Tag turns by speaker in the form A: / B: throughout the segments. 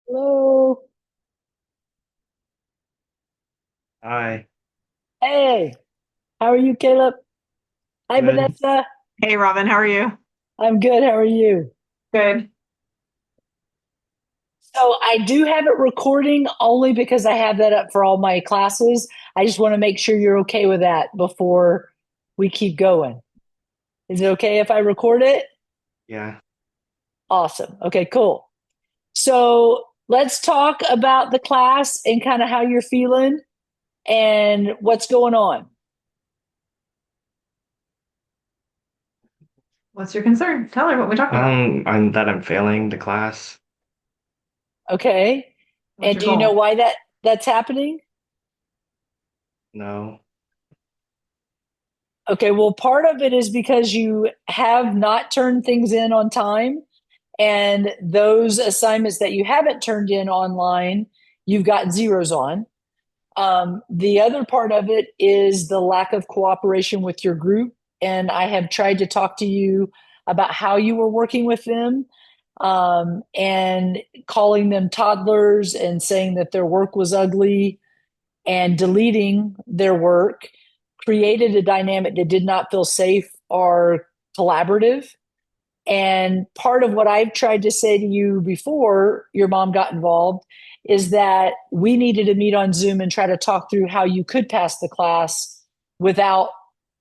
A: Hello.
B: Hi,
A: Hey, how are you, Caleb? Hi,
B: good.
A: Vanessa.
C: Hey Robin, how are you?
A: I'm good. How are you?
C: Good.
A: So I do have it recording only because I have that up for all my classes. I just want to make sure you're okay with that before we keep going. Is it okay if I record it?
B: Yeah.
A: Awesome. Okay, cool. So let's talk about the class and kind of how you're feeling and what's going on.
C: What's your concern? Tell her what we talked about.
B: I'm failing the class.
A: Okay.
C: What's
A: And
C: your
A: do you know
C: goal?
A: why that's happening?
B: No.
A: Okay, well, part of it is because you have not turned things in on time, and those assignments that you haven't turned in online, you've got zeros on. The other part of it is the lack of cooperation with your group, and I have tried to talk to you about how you were working with them, and calling them toddlers and saying that their work was ugly and deleting their work created a dynamic that did not feel safe or collaborative. And part of what I've tried to say to you before your mom got involved is that we needed to meet on Zoom and try to talk through how you could pass the class without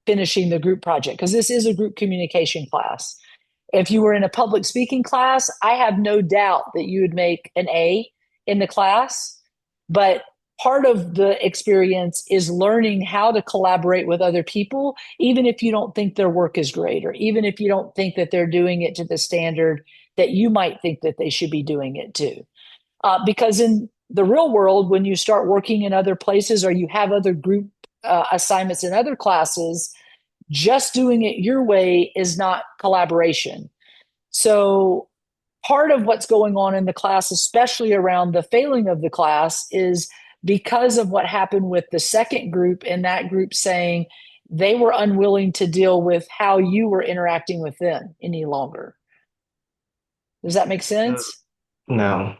A: finishing the group project, because this is a group communication class. If you were in a public speaking class, I have no doubt that you would make an A in the class. But part of the experience is learning how to collaborate with other people, even if you don't think their work is great, or even if you don't think that they're doing it to the standard that you might think that they should be doing it to. Because in the real world, when you start working in other places or you have other group assignments in other classes, just doing it your way is not collaboration. So part of what's going on in the class, especially around the failing of the class, is because of what happened with the second group, and that group saying they were unwilling to deal with how you were interacting with them any longer. Does that make
B: Uh,
A: sense?
B: No,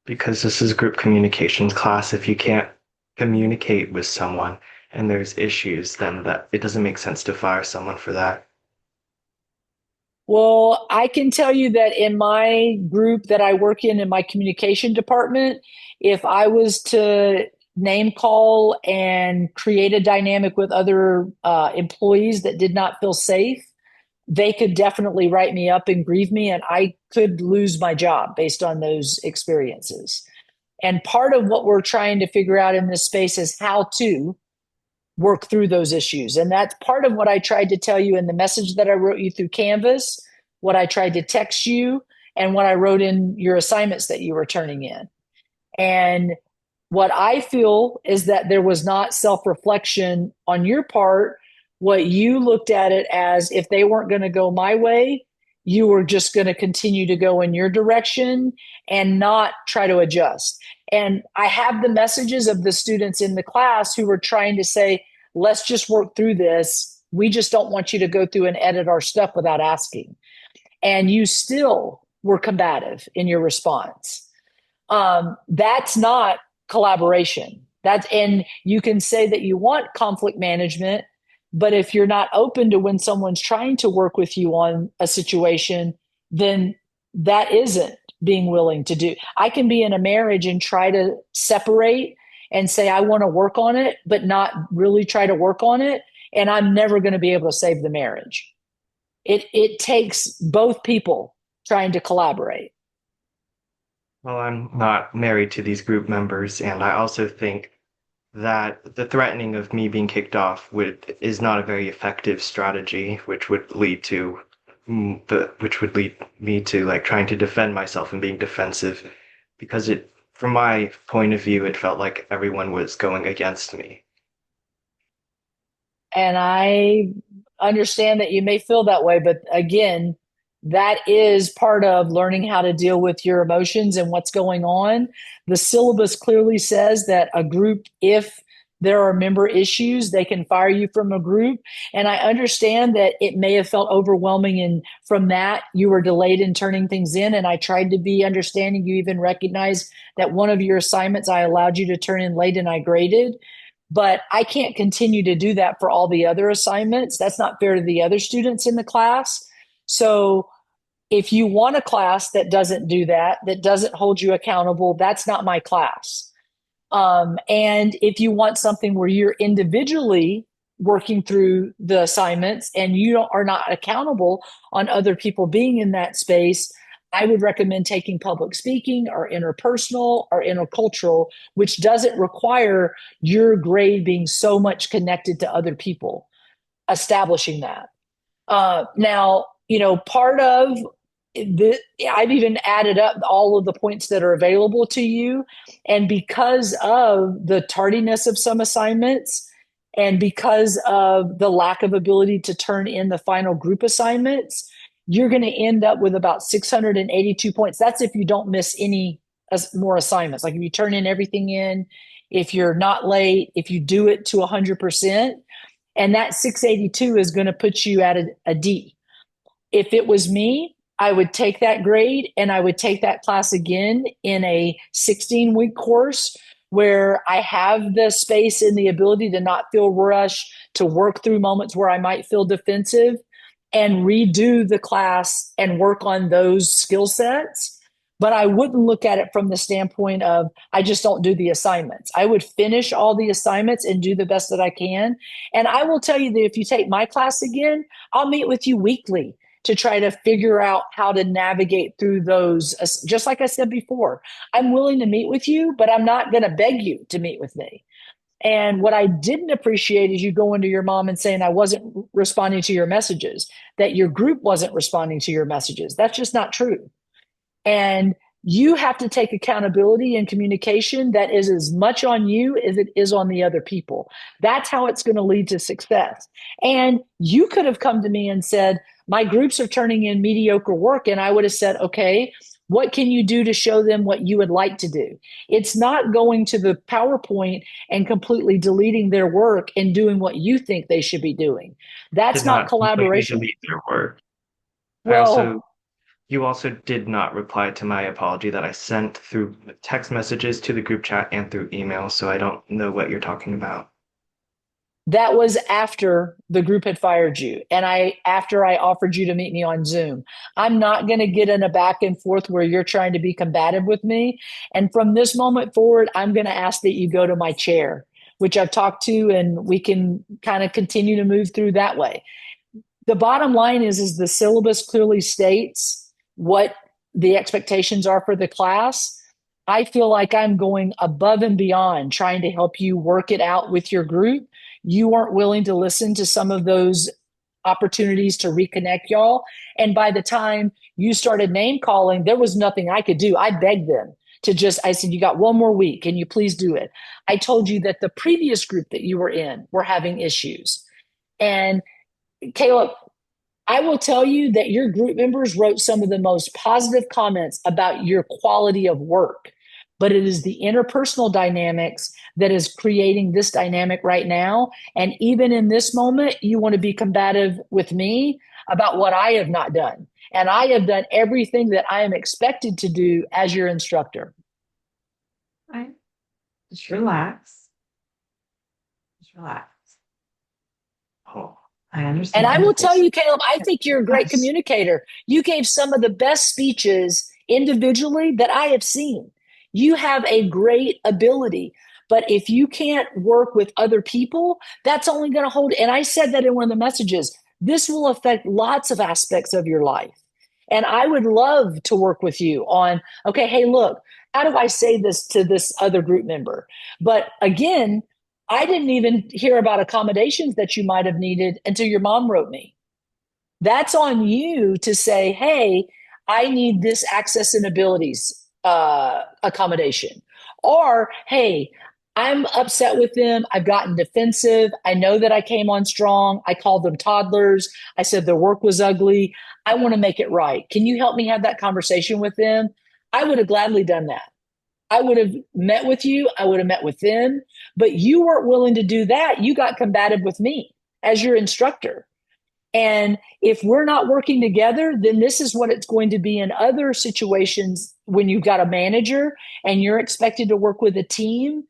B: because this is group communications class. If you can't communicate with someone and there's issues, then that it doesn't make sense to fire someone for that.
A: Well, I can tell you that in my group that I work in my communication department, if I was to name call and create a dynamic with other employees that did not feel safe, they could definitely write me up and grieve me, and I could lose my job based on those experiences. And part of what we're trying to figure out in this space is how to work through those issues. And that's part of what I tried to tell you in the message that I wrote you through Canvas, what I tried to text you, and what I wrote in your assignments that you were turning in. And what I feel is that there was not self reflection on your part. What you looked at it as, if they weren't going to go my way, you were just going to continue to go in your direction and not try to adjust. And I have the messages of the students in the class who were trying to say, let's just work through this. We just don't want you to go through and edit our stuff without asking. And you still were combative in your response. That's not collaboration. That's, and you can say that you want conflict management, but if you're not open to when someone's trying to work with you on a situation, then that isn't being willing to do. I can be in a marriage and try to separate and say I want to work on it, but not really try to work on it, and I'm never going to be able to save the marriage. It takes both people trying to collaborate.
B: Well, I'm not married to these group members, and I also think that the threatening of me being kicked off would is not a very effective strategy, which would lead me to like trying to defend myself and being defensive, because it, from my point of view, it felt like everyone was going against me.
A: And I understand that you may feel that way, but again, that is part of learning how to deal with your emotions and what's going on. The syllabus clearly says that a group, if There are member issues. They can fire you from a group. And I understand that it may have felt overwhelming. And from that, you were delayed in turning things in. And I tried to be understanding. You even recognized that one of your assignments I allowed you to turn in late and I graded. But I can't continue to do that for all the other assignments. That's not fair to the other students in the class. So if you want a class that doesn't do that, that doesn't hold you accountable, that's not my class. And if you want something where you're individually working through the assignments and are not accountable on other people being in that space, I would recommend taking public speaking or interpersonal or intercultural, which doesn't require your grade being so much connected to other people, establishing that. Now, part of I've even added up all of the points that are available to you. And because of the tardiness of some assignments and because of the lack of ability to turn in the final group assignments, you're going to end up with about 682 points. That's if you don't miss any more assignments. Like if you turn in everything in, if you're not late, if you do it to 100%, and that 682 is going to put you at a D. If it was me, I would take that grade and I would take that class again in a 16-week course where I have the space and the ability to not feel rushed, to work through moments where I might feel defensive and redo the class and work on those skill sets. But I wouldn't look at it from the standpoint of, I just don't do the assignments. I would finish all the assignments and do the best that I can. And I will tell you that if you take my class again, I'll meet with you weekly to try to figure out how to navigate through those. Just like I said before, I'm willing to meet with you, but I'm not going to beg you to meet with me. And what I didn't appreciate is you going to your mom and saying I wasn't responding to your messages, that your group wasn't responding to your messages. That's just not true. And you have to take accountability and communication that is as much on you as it is on the other people. That's how it's going to lead to success. And you could have come to me and said, my groups are turning in mediocre work. And I would have said, okay, what can you do to show them what you would like to do? It's not going to the PowerPoint and completely deleting their work and doing what you think they should be doing. That's
B: Did
A: not
B: not completely
A: collaboration.
B: delete their work.
A: Well,
B: You also did not reply to my apology that I sent through text messages to the group chat and through email, so I don't know what you're talking about.
A: that was after the group had fired you and after I offered you to meet me on Zoom. I'm not going to get in a back and forth where you're trying to be combative with me. And from this moment forward, I'm going to ask that you go to my chair, which I've talked to, and we can kind of continue to move through that way. The bottom line is the syllabus clearly states what the expectations are for the class. I feel like I'm going above and beyond trying to help you work it out with your group. You weren't willing to listen to some of those opportunities to reconnect y'all. And by the time you started name calling, there was nothing I could do. I begged them to I said, you got one more week. Can you please do it? I told you that the previous group that you were in were having issues. And Caleb, I will tell you that your group members wrote some of the most positive comments about your quality of work, but it is the interpersonal dynamics that is creating this dynamic right now. And even in this moment, you want to be combative with me about what I have not done. And I have done everything that I am expected to do as your instructor.
C: All right. Just relax. Just relax.
B: Oh,
C: I understand.
A: And I will tell you, Caleb, I think you're a great
C: Yes.
A: communicator. You gave some of the best speeches individually that I have seen. You have a great ability. But if you can't work with other people, that's only going to hold. And I said that in one of the messages. This will affect lots of aspects of your life. And I would love to work with you on, okay, hey, look, how do I say this to this other group member? But again, I didn't even hear about accommodations that you might have needed until your mom wrote me. That's on you to say, hey, I need this access and abilities accommodation. Or, hey, I'm upset with them. I've gotten defensive. I know that I came on strong. I called them toddlers. I said their work was ugly. I want to make it right. Can you help me have that conversation with them? I would have gladly done that. I would have met with you. I would have met with them, but you weren't willing to do that. You got combative with me as your instructor. And if we're not working together, then this is what it's going to be in other situations when you've got a manager and you're expected to work with a team.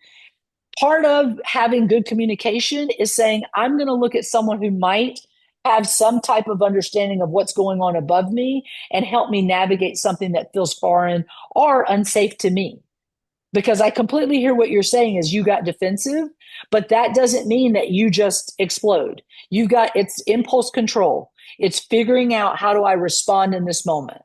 A: Part of having good communication is saying, I'm going to look at someone who might have some type of understanding of what's going on above me and help me navigate something that feels foreign or unsafe to me. Because I completely hear what you're saying is you got defensive, but that doesn't mean that you just explode. You've got, it's impulse control. It's figuring out, how do I respond in this moment?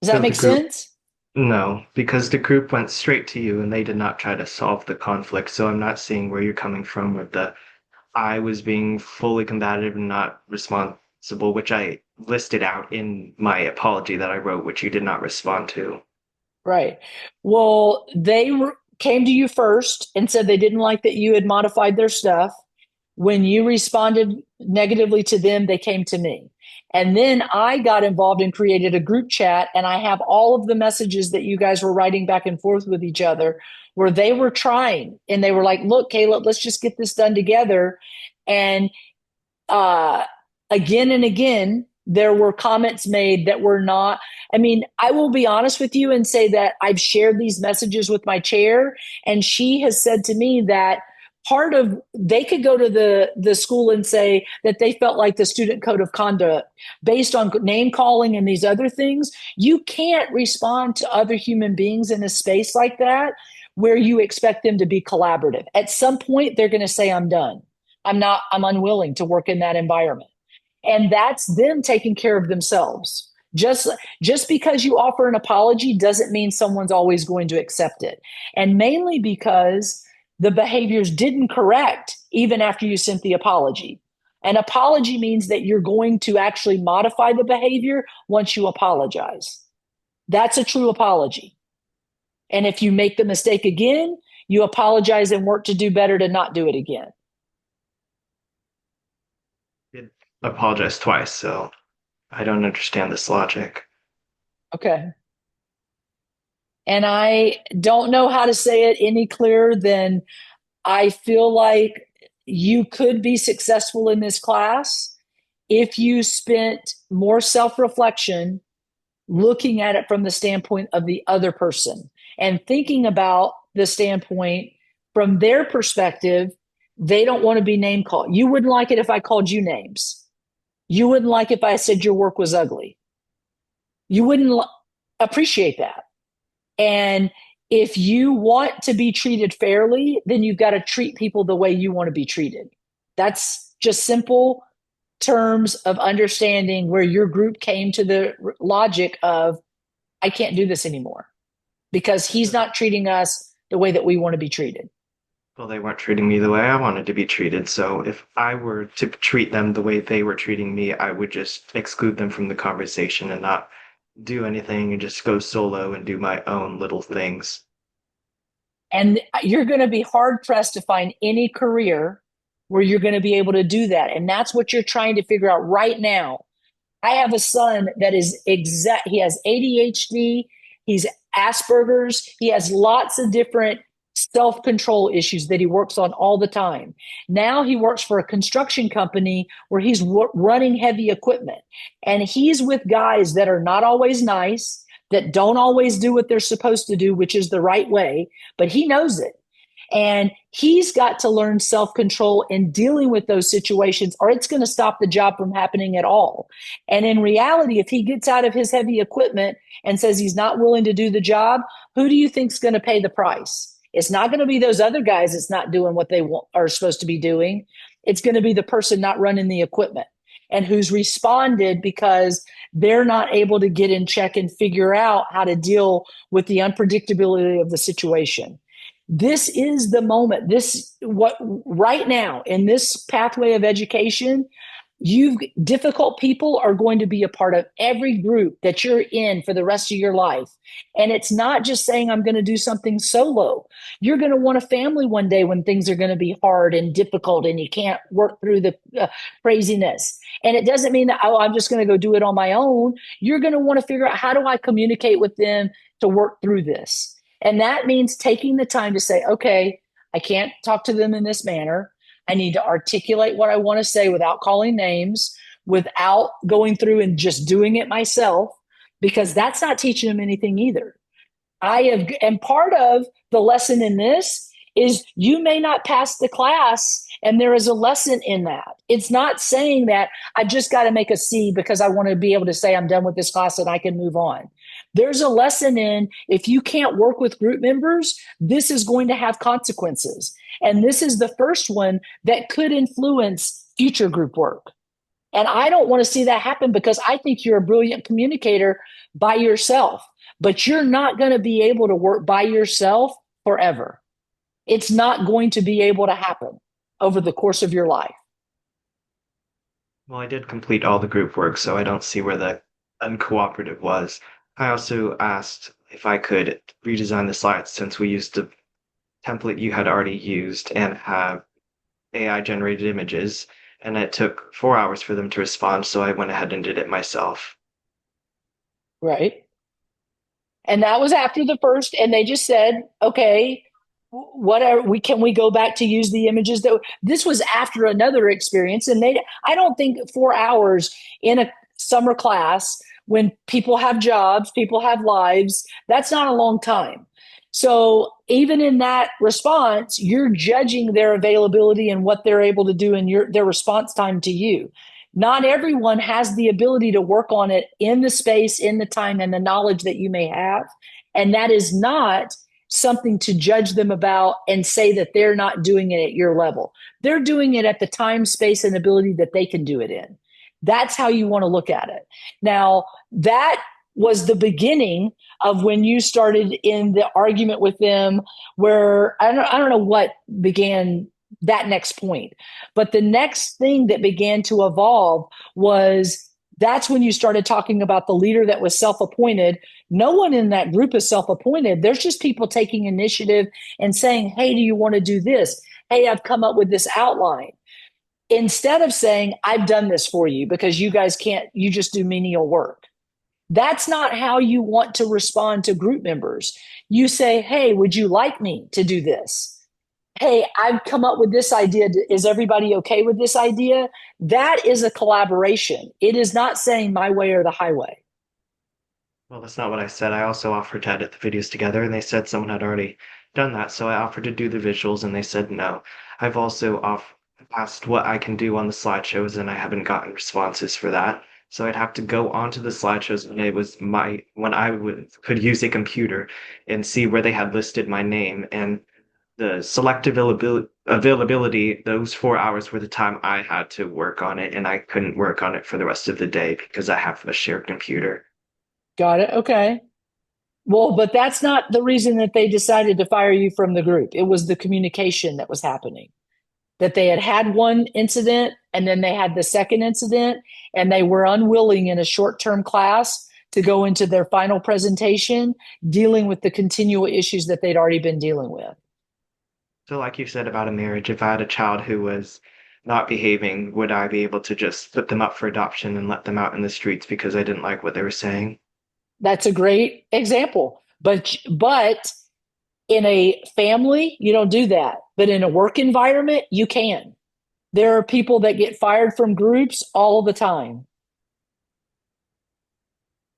A: Does that
B: So the
A: make
B: group,
A: sense?
B: no, because the group went straight to you and they did not try to solve the conflict. So I'm not seeing where you're coming from with the I was being fully combative and not responsible, which I listed out in my apology that I wrote, which you did not respond to.
A: Right. Well, came to you first and said they didn't like that you had modified their stuff. When you responded negatively to them, they came to me. And then I got involved and created a group chat, and I have all of the messages that you guys were writing back and forth with each other where they were trying and they were like, look, Caleb, let's just get this done together. And uh, again and again, there were comments made that were not. I mean, I will be honest with you and say that I've shared these messages with my chair, and she has said to me that part of they could go to the school and say that they felt like the student code of conduct based on name calling and these other things. You can't respond to other human beings in a space like that where you expect them to be collaborative. At some point, they're going to say, I'm done. I'm unwilling to work in that environment. And that's them taking care of themselves. Just because you offer an apology doesn't mean someone's always going to accept it. And mainly because the behaviors didn't correct even after you sent the apology. An apology means that you're going to actually modify the behavior once you apologize. That's a true apology. And if you make the mistake again, you apologize and work to do better to not do it again.
B: Did apologize twice, so I don't understand this logic.
A: Okay. And I don't know how to say it any clearer than I feel like you could be successful in this class if you spent more self reflection looking at it from the standpoint of the other person and thinking about the standpoint from their perspective. They don't want to be name called. You wouldn't like it if I called you names. You wouldn't like if I said your work was ugly. You wouldn't appreciate that. And if you want to be treated fairly, then you've got to treat people the way you want to be treated. That's just simple terms of understanding where your group came to the logic of, I can't do this anymore because he's not treating us the way that we want to be treated.
B: Well, they weren't treating me the way I wanted to be treated, so if I were to treat them the way they were treating me, I would just exclude them from the conversation and not do anything and just go solo and do my own little things.
A: And you're going to be hard pressed to find any career where you're going to be able to do that. And that's what you're trying to figure out right now. I have a son that is he has ADHD, he's Asperger's, he has lots of different self-control issues that he works on all the time. Now he works for a construction company where he's running heavy equipment, and he's with guys that are not always nice, that don't always do what they're supposed to do, which is the right way, but he knows it. And he's got to learn self control in dealing with those situations, or it's going to stop the job from happening at all. And in reality, if he gets out of his heavy equipment and says he's not willing to do the job, who do you think's going to pay the price? It's not going to be those other guys that's not doing what they are supposed to be doing. It's going to be the person not running the equipment and who's responded because they're not able to get in check and figure out how to deal with the unpredictability of the situation. This is the moment. This what right now in this pathway of education, You difficult people are going to be a part of every group that you're in for the rest of your life. And it's not just saying I'm going to do something solo. You're going to want a family one day when things are going to be hard and difficult and you can't work through the craziness. And it doesn't mean that, oh, I'm just going to go do it on my own. You're going to want to figure out, how do I communicate with them to work through this? And that means taking the time to say, okay, I can't talk to them in this manner. I need to articulate what I want to say without calling names, without going through and just doing it myself, because that's not teaching them anything either. And part of the lesson in this is you may not pass the class, and there is a lesson in that. It's not saying that I just got to make a C because I want to be able to say I'm done with this class and I can move on. There's a lesson in, if you can't work with group members, this is going to have consequences. And this is the first one that could influence future group work. And I don't want to see that happen, because I think you're a brilliant communicator by yourself, but you're not going to be able to work by yourself forever. It's not going to be able to happen over the course of your life.
B: Well, I did complete all the group work, so I don't see where the uncooperative was. I also asked if I could redesign the slides since we used the template you had already used and have AI generated images, and it took 4 hours for them to respond, so I went ahead and did it myself.
A: Right. And that was after the first, and they just said, okay, what are we, can we go back to use the images that this was after another experience? And I don't think 4 hours in a summer class, when people have jobs, people have lives, that's not a long time. So even in that response, you're judging their availability and what they're able to do in their response time to you. Not everyone has the ability to work on it in the space, in the time, and the knowledge that you may have. And that is not something to judge them about and say that they're not doing it at your level. They're doing it at the time, space, and ability that they can do it in. That's how you want to look at it. Now, that was the beginning of when you started in the argument with them, where I don't know what began that next point. But the next thing that began to evolve was, that's when you started talking about the leader that was self-appointed. No one in that group is self-appointed. There's just people taking initiative and saying, hey, do you want to do this? Hey, I've come up with this outline. Instead of saying, I've done this for you because you guys can't, you just do menial work. That's not how you want to respond to group members. You say, hey, would you like me to do this? Hey, I've come up with this idea. Is everybody okay with this idea? That is a collaboration. It is not saying my way or the highway.
B: Well, that's not what I said. I also offered to edit the videos together, and they said someone had already done that, so I offered to do the visuals, and they said no. I've also asked what I can do on the slideshows, and I haven't gotten responses for that. So I'd have to go onto the slideshows when it was when could use a computer and see where they had listed my name, and the select availability, those 4 hours were the time I had to work on it, and I couldn't work on it for the rest of the day because I have a shared computer.
A: Got it. Okay. Well, but that's not the reason that they decided to fire you from the group. It was the communication that was happening. That they had one incident and then they had the second incident, and they were unwilling in a short-term class to go into their final presentation dealing with the continual issues that they'd already been dealing with.
B: So, like you said about a marriage, if I had a child who was not behaving, would I be able to just put them up for adoption and let them out in the streets because I didn't like what they were saying?
A: That's a great example. But in a family, you don't do that. But in a work environment, you can. There are people that get fired from groups all the time.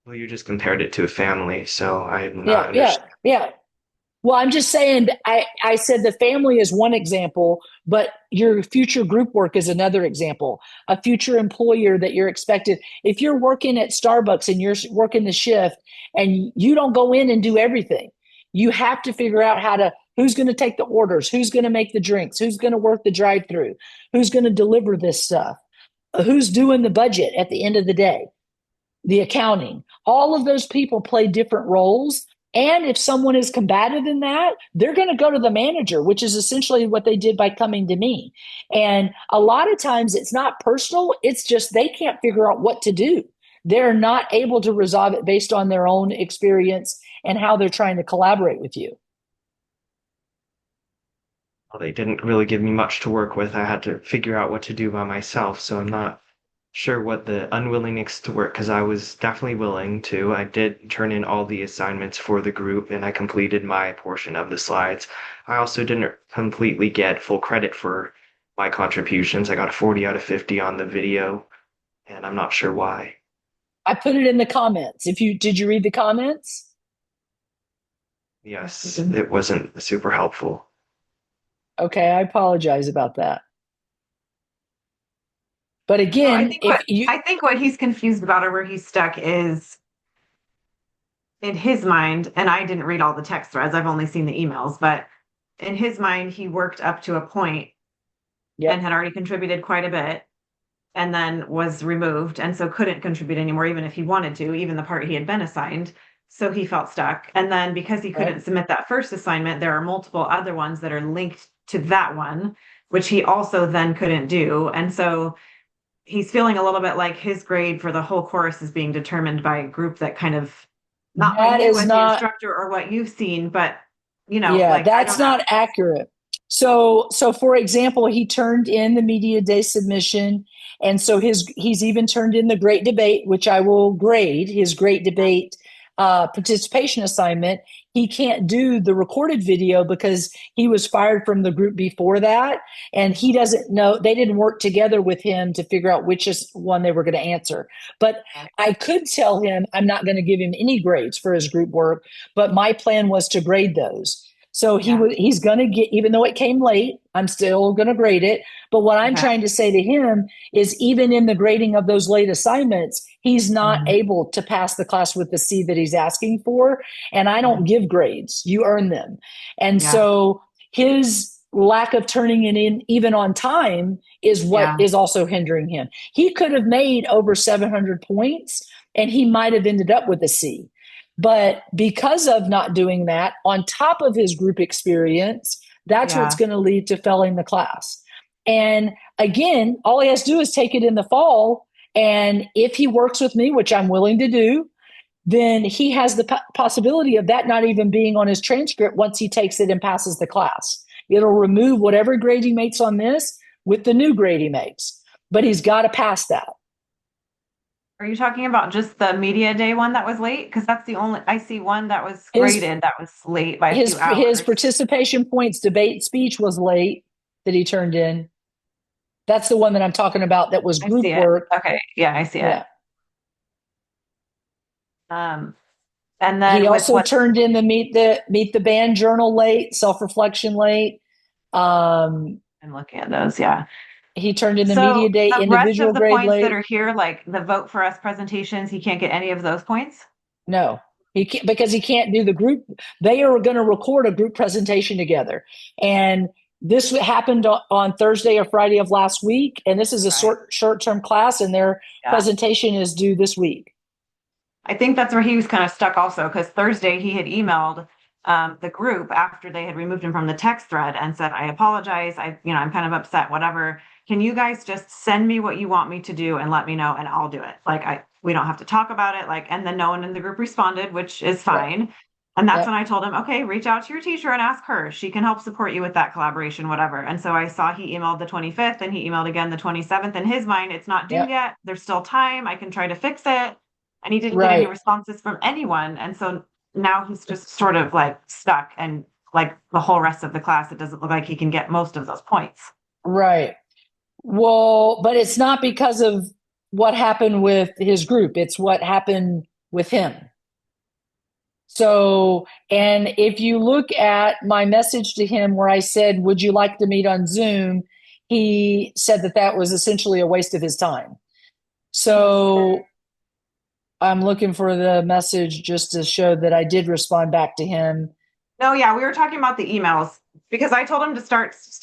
B: Well, you just compared it to a family, so I'm not
A: Yeah, yeah,
B: understanding.
A: yeah. Well, I'm just saying, I said the family is one example, but your future group work is another example. A future employer that you're expected. If you're working at Starbucks and you're working the shift and you don't go in and do everything, you have to figure out who's going to take the orders, who's going to make the drinks, who's going to work the drive through, who's going to deliver this stuff, who's doing the budget at the end of the day, the accounting. All of those people play different roles. And if someone is combative in that, they're going to go to the manager, which is essentially what they did by coming to me. And a lot of times it's not personal, it's just they can't figure out what to do. They're not able to resolve it based on their own experience and how they're trying to collaborate with you.
B: Well, they didn't really give me much to work with. I had to figure out what to do by myself, so I'm not sure what the unwillingness to work, because I was definitely willing to. I did turn in all the assignments for the group and I completed my portion of the slides. I also didn't completely get full credit for my contributions. I got a 40 out of 50 on the video, and I'm not sure why.
A: I put it in the comments. If you did you read the comments?
B: Yes, it wasn't super helpful.
A: Okay, I apologize about that. But
C: So
A: again, if you
C: I think what he's confused about or where he's stuck is in his mind, and I didn't read all the text threads, I've only seen the emails, but in his mind, he worked up to a point and
A: yep,
C: had already contributed quite a bit and then was removed and so couldn't contribute anymore, even if he wanted to, even the part he had been assigned. So he felt stuck. And then because he
A: right.
C: couldn't submit that first assignment, there are multiple other ones that are linked to that one, which he also then couldn't do. And so he's feeling a little bit like his grade for the whole course is being determined by a group that kind of not by
A: That
C: you
A: is
C: as the
A: not
C: instructor or what you've seen, but
A: Yeah,
C: like I
A: that's
C: don't know.
A: not accurate. So for example, he turned in the media day submission, and so he's even turned in the great debate, which I will grade his great debate participation assignment. He can't do the recorded video because he was fired from the group before that, and he doesn't know. They didn't work together with him to figure out which is one they were going to answer. But I could tell him I'm not going to give him any grades for his group work, but my plan was to grade those. So
C: Yeah.
A: he's going to get, even though it came late, I'm still going to grade it. But what I'm
C: Okay.
A: trying to say to him is, even in the grading of those late assignments, he's not
C: Mhm.
A: able to pass the class with the C that he's asking for. And I don't
C: Mhm.
A: give grades; you earn them. And
C: Yeah.
A: so his lack of turning it in even on time is what
C: Yeah.
A: is also hindering him. He could have made over 700 points, and he might have ended up with a C. But because of not doing that, on top of his group experience, that's what's
C: Yeah.
A: going to lead to failing the class. And again, all he has to do is take it in the fall. And if he works with me, which I'm willing to do, then he has the possibility of that not even being on his transcript once he takes it and passes the class. It'll remove whatever grade he makes on this with the new grade he makes, but he's got to pass that.
C: Are you talking about just the media day one that was late? Because that's the only I see one that was
A: His
C: graded that was late by a few
A: his
C: hours.
A: participation points debate speech was late that he turned in. That's the one that I'm talking about that was
C: I see
A: group
C: it.
A: work.
C: Okay. Yeah, I see it.
A: Yeah.
C: Um, and
A: He
C: then with
A: also
C: what
A: turned in the meet the band journal late, self-reflection late. Um,
C: I'm looking at those, yeah.
A: he turned in the
C: So
A: media day
C: the rest of
A: individual
C: the
A: grade
C: points that
A: late.
C: are here, like the vote for us presentations, he can't get any of those points.
A: No, he can't, because he can't do the group. They are going to record a group presentation together, and this happened on Thursday or Friday of last week. And this is a
C: Right.
A: short term class, and their
C: Yeah.
A: presentation is due this week.
C: I think that's where he was kind of stuck also, because Thursday he had emailed the group after they had removed him from the text thread and said, I apologize. I'm kind of upset, whatever. Can you guys just send me what you want me to do and let me know and I'll do it? We don't have to talk about it. And then no one in the group responded, which is
A: Right.
C: fine. And that's when
A: Yep.
C: I told him, okay, reach out to your teacher and ask her. She can help support you with that collaboration, whatever. And so I saw he emailed the 25th and he emailed again the 27th. In his mind, it's not due
A: Yep.
C: yet. There's still time. I can try to fix it, and he didn't get any
A: Right.
C: responses from anyone. And so now he's just sort of like stuck, and like the whole rest of the class, it doesn't look like he can get most of those points.
A: Right. Well, but it's not because of what happened with his group. It's what happened with him. So, and if you look at my message to him where I said, would you like to meet on Zoom? He said that that was essentially a waste of his time. So I'm looking for the message just to show that I did respond back to him.
C: No, yeah, we were talking about the emails because I told him to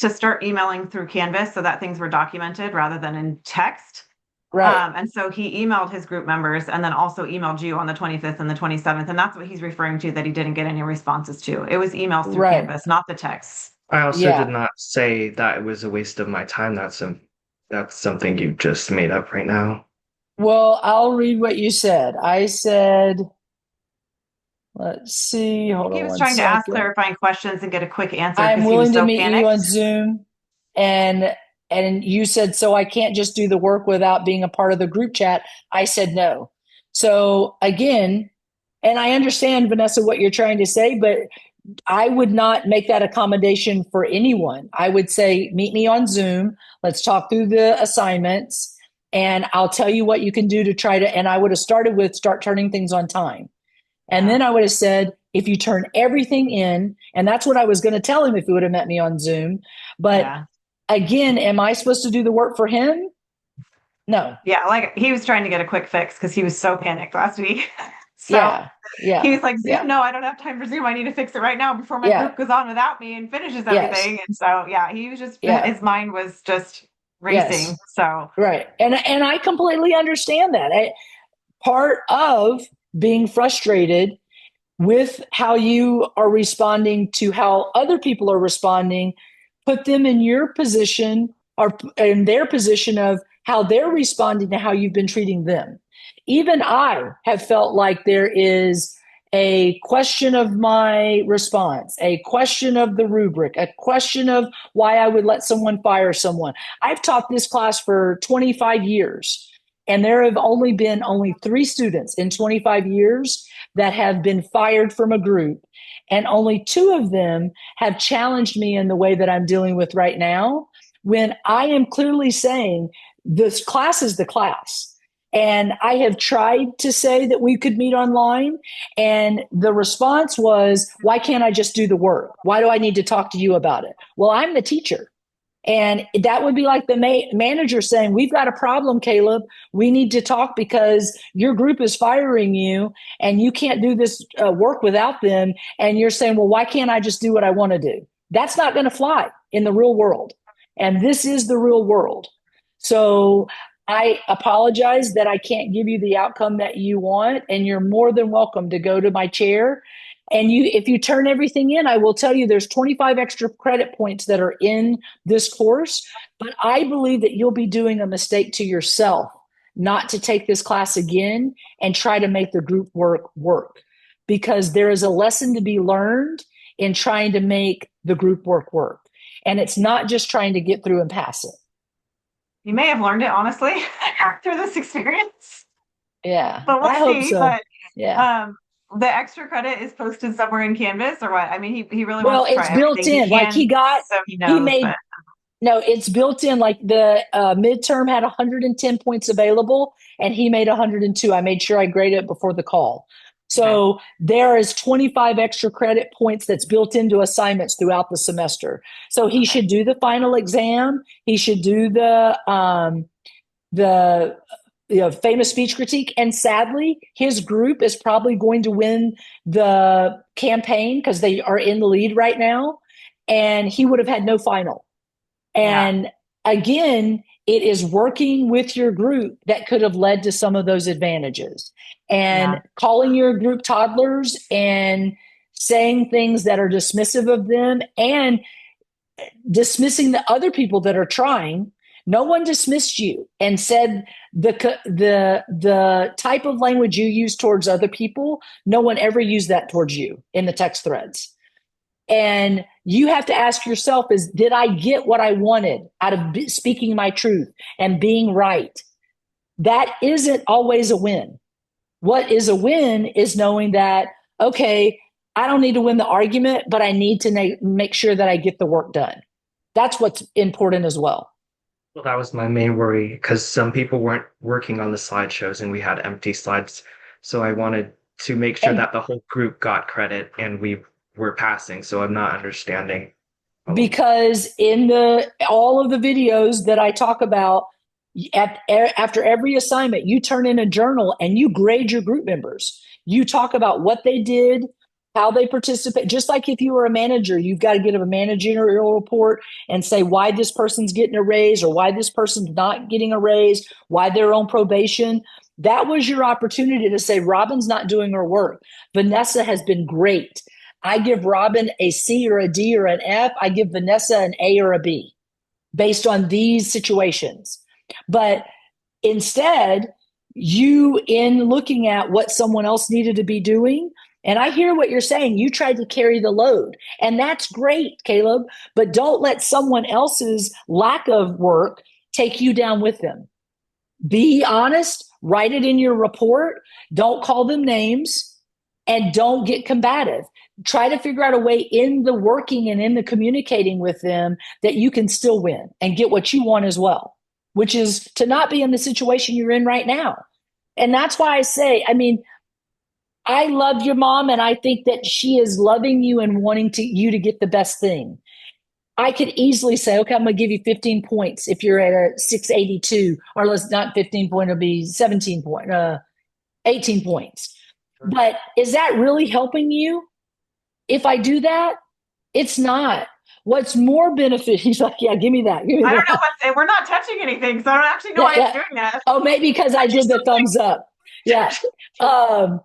C: start emailing through Canvas so that things were documented rather than in text.
A: Right.
C: And so he emailed his group members and then also emailed you on the 25th and the 27th. And that's what he's referring to that he didn't get any responses to. It was emails through
A: Right.
C: Canvas, not the texts.
B: I also did
A: Yeah.
B: not say that it was a waste of my time. That's something you just made up right now.
A: Well, I'll read what you said. I said, let's see,
C: I
A: hold
C: think he
A: on
C: was
A: one
C: trying to ask
A: second.
C: clarifying questions and get a quick answer
A: I'm
C: because he was
A: willing to
C: so
A: meet you on
C: panicked.
A: Zoom. And you said, so I can't just do the work without being a part of the group chat. I said no. So again, and I understand, Vanessa, what you're trying to say, but I would not make that accommodation for anyone. I would say, meet me on Zoom. Let's talk through the assignments, and I'll tell you what you can do to try to. And I would have started with start turning things on time. And
C: Yeah.
A: then I would have said, if you turn everything in, and that's what I was going to tell him if he would have met me on Zoom. But
C: Yeah.
A: again, am I supposed to do the work for him? No.
C: Yeah. Like he was trying to get a quick fix because he was so panicked last week. So
A: Yeah.
C: he
A: Yeah.
C: was like, Zoom,
A: Yeah.
C: no, I don't have time for Zoom. I need to fix it right now before my
A: Yeah.
C: group goes on without me and finishes
A: Yes.
C: everything. And so, yeah, he was just,
A: Yeah.
C: his mind was just racing.
A: Yes.
C: So,
A: Right. And I completely understand that. Part of being frustrated with how you are responding to how other people are responding, put them in your position or in their position of how they're responding to how you've been treating them. Even I have felt like there is a question of my response, a question of the rubric, a question of why I would let someone fire someone. I've taught this class for 25 years, and there have only been only 3 students in 25 years that have been fired from a group, and only 2 of them have challenged me in the way that I'm dealing with right now, when I am clearly saying this class is the class. And I have tried to say that we could meet online. And the response was, why can't I just do the work? Why do I need to talk to you about it? Well, I'm the teacher. And that would be like the manager saying, we've got a problem, Kaleb. We need to talk because your group is firing you and you can't do this work without them. And you're saying, well, why can't I just do what I want to do? That's not going to fly in the real world. And this is the real world. So I apologize that I can't give you the outcome that you want. And you're more than welcome to go to my chair. And if you turn everything in, I will tell you there's 25 extra credit points that are in this course. But I believe that you'll be doing a mistake to yourself not to take this class again and try to make the group work, because there is a lesson to be learned in trying to make the group work. And it's not just trying to get through and pass it.
C: you may have learned it, honestly, through this experience,
A: Yeah,
C: but we'll
A: I hope
C: see.
A: so.
C: But,
A: Yeah.
C: the extra credit is posted somewhere in Canvas or what? I mean, he really
A: Well,
C: wants to
A: it's
C: try
A: built
C: everything he
A: in. Like
C: can so he
A: he
C: knows,
A: made
C: but
A: No, it's built in. Like the midterm had 110 points available, and he made 102. I made sure I graded it before the call.
C: okay.
A: So there is 25 extra credit points that's built into assignments throughout the semester. So he
C: Okay.
A: should do the final exam. He should do the famous speech critique. And sadly, his group is probably going to win the campaign because they are in the lead right now. And he would have had no final.
C: Yeah.
A: And again, it is working with your group that could have led to some of those advantages.
C: Yeah.
A: And calling your group toddlers and saying things that are dismissive of them and dismissing the other people that are trying. No one dismissed you and said the type of language you use towards other people. No one ever used that towards you in the text threads. And you have to ask yourself is, did I get what I wanted out of speaking my truth and being right? That isn't always a win. What is a win is knowing that, okay, I don't need to win the argument, but I need to make sure that I get the work done. That's what's important as well.
B: Well, that was my main worry because some people weren't working on the slideshows and we had empty slides. So I wanted to make sure
A: And
B: that the whole group got credit and we were passing. So I'm not understanding.
A: because in all of the videos that I talk about, after every assignment, you turn in a journal and you grade your group members. You talk about what they did, how they participate. Just like if you were a manager, you've got to get a managerial report and say why this person's getting a raise or why this person's not getting a raise, why they're on probation. That was your opportunity to say, Robin's not doing her work. Vanessa has been great. I give Robin a C or a D or an F. I give Vanessa an A or a B based on these situations. But instead, you, in looking at what someone else needed to be doing, and I hear what you're saying, you tried to carry the load. And that's great, Kaleb, but don't let someone else's lack of work take you down with them. Be honest, write it in your report, don't call them names, and don't get combative. Try to figure out a way in the working and in the communicating with them that you can still win and get what you want as well, which is to not be in the situation you're in right now. And that's why I say, I mean, I love your mom and I think that she is loving you and wanting you to get the best thing. I could easily say, okay, I'm going to give you 15 points if you're at a 682, or let's not 15 point, it'll be 18 points. But is that really helping you? If I do that, it's not. What's more beneficial? He's like, yeah, give me that. Give me
C: I don't
A: that.
C: know what, we're not touching anything, so I don't actually know why it's doing that.
A: Oh, maybe because I did the thumbs up. Yeah. Um,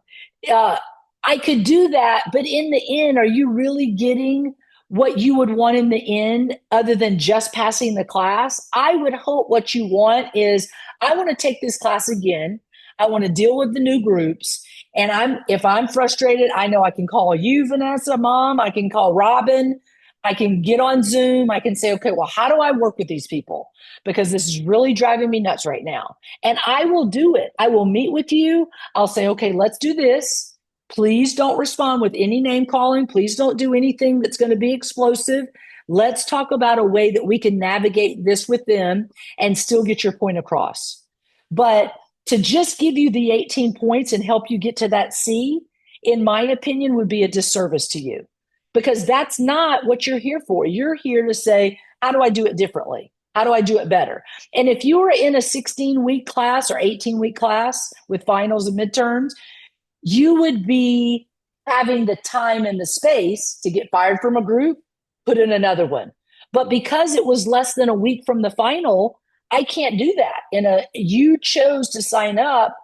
A: I could do that, but in the end, are you really getting what you would want in the end other than just passing the class? I would hope what you want is, I want to take this class again. I want to deal with the new groups. And if I'm frustrated, I know I can call you, Vanessa, mom. I can call Robin. I can get on Zoom. I can say, okay, well, how do I work with these people? Because this is really driving me nuts right now. And I will do it. I will meet with you. I'll say, okay, let's do this. Please don't respond with any name calling. Please don't do anything that's going to be explosive. Let's talk about a way that we can navigate this with them and still get your point across. But to just give you the 18 points and help you get to that C, in my opinion, would be a disservice to you, because that's not what you're here for. You're here to say, how do I do it differently? How do I do it better? And if you were in a 16-week class or 18-week class with finals and midterms, you would be having the time and the space to get fired from a group, put in another one. But because it was less than a week from the final, I can't do that. You chose to sign up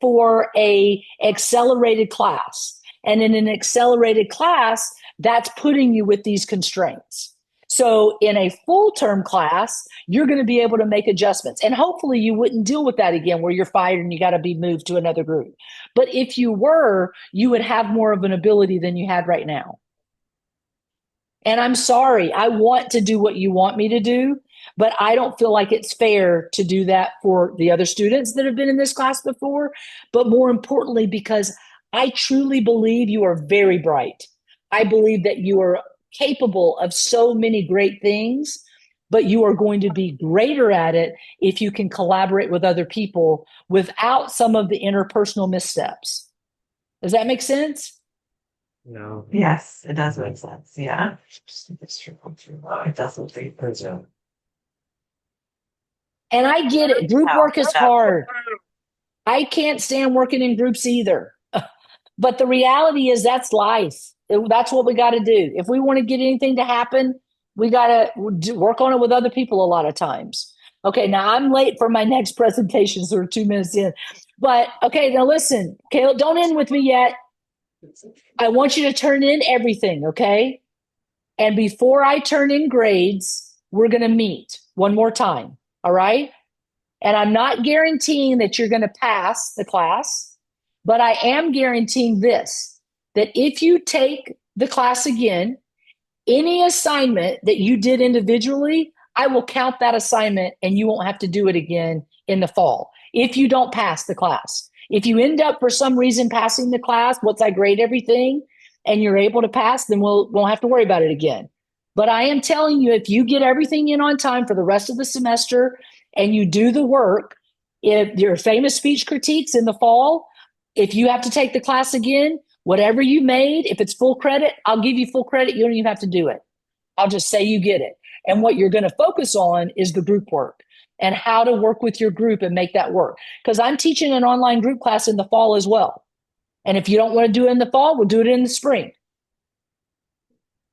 A: for a accelerated class. And in an accelerated class, that's putting you with these constraints. So in a full-term class, you're going to be able to make adjustments. And hopefully you wouldn't deal with that again where you're fired and you got to be moved to another group. But if you were, you would have more of an ability than you had right now. And I'm sorry, I want to do what you want me to do, but I don't feel like it's fair to do that for the other students that have been in this class before. But more importantly, because I truly believe you are very bright. I believe that you are capable of so many great things, but you are going to be greater at it if you can collaborate with other people without some of the interpersonal missteps. Does that make sense?
B: No.
C: Yes, it does make sense. Yeah. It doesn't.
A: And I get it. Group work is hard. I can't stand working in groups either. But the reality is that's life. That's what we got to do. If we want to get anything to happen, we got to work on it with other people a lot of times. Okay, now I'm late for my next presentation, so we're 2 minutes in. But okay, now listen, Kaleb, don't end with me yet. I want you to turn in everything, okay? And before I turn in grades, we're going to meet one more time, all right? And I'm not guaranteeing that you're going to pass the class, but I am guaranteeing this, that if you take the class again, any assignment that you did individually, I will count that assignment and you won't have to do it again in the fall if you don't pass the class. If you end up for some reason passing the class, once I grade everything and you're able to pass, then won't have to worry about it again. But I am telling you, if you get everything in on time for the rest of the semester and you do the work, if your famous speech critiques in the fall, if you have to take the class again, whatever you made, if it's full credit, I'll give you full credit. You don't even have to do it. I'll just say you get it. And what you're going to focus on is the group work and how to work with your group and make that work. Because I'm teaching an online group class in the fall as well. And if you don't want to do it in the fall, we'll do it in the spring.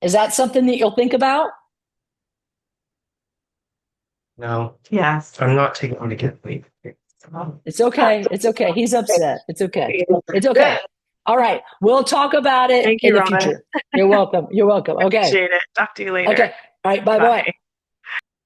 A: Is that something that you'll think about?
B: No,
C: Yes.
B: I'm not taking it again. Wait.
A: It's okay. It's okay. He's upset. It's okay. It's okay. All right. We'll talk about it
D: Thank
A: in
D: you,
A: the
D: Robin.
A: future. You're welcome. You're welcome. Okay.
D: Appreciate it. Talk to you later.
A: Okay. All right. Bye bye.
D: Bye.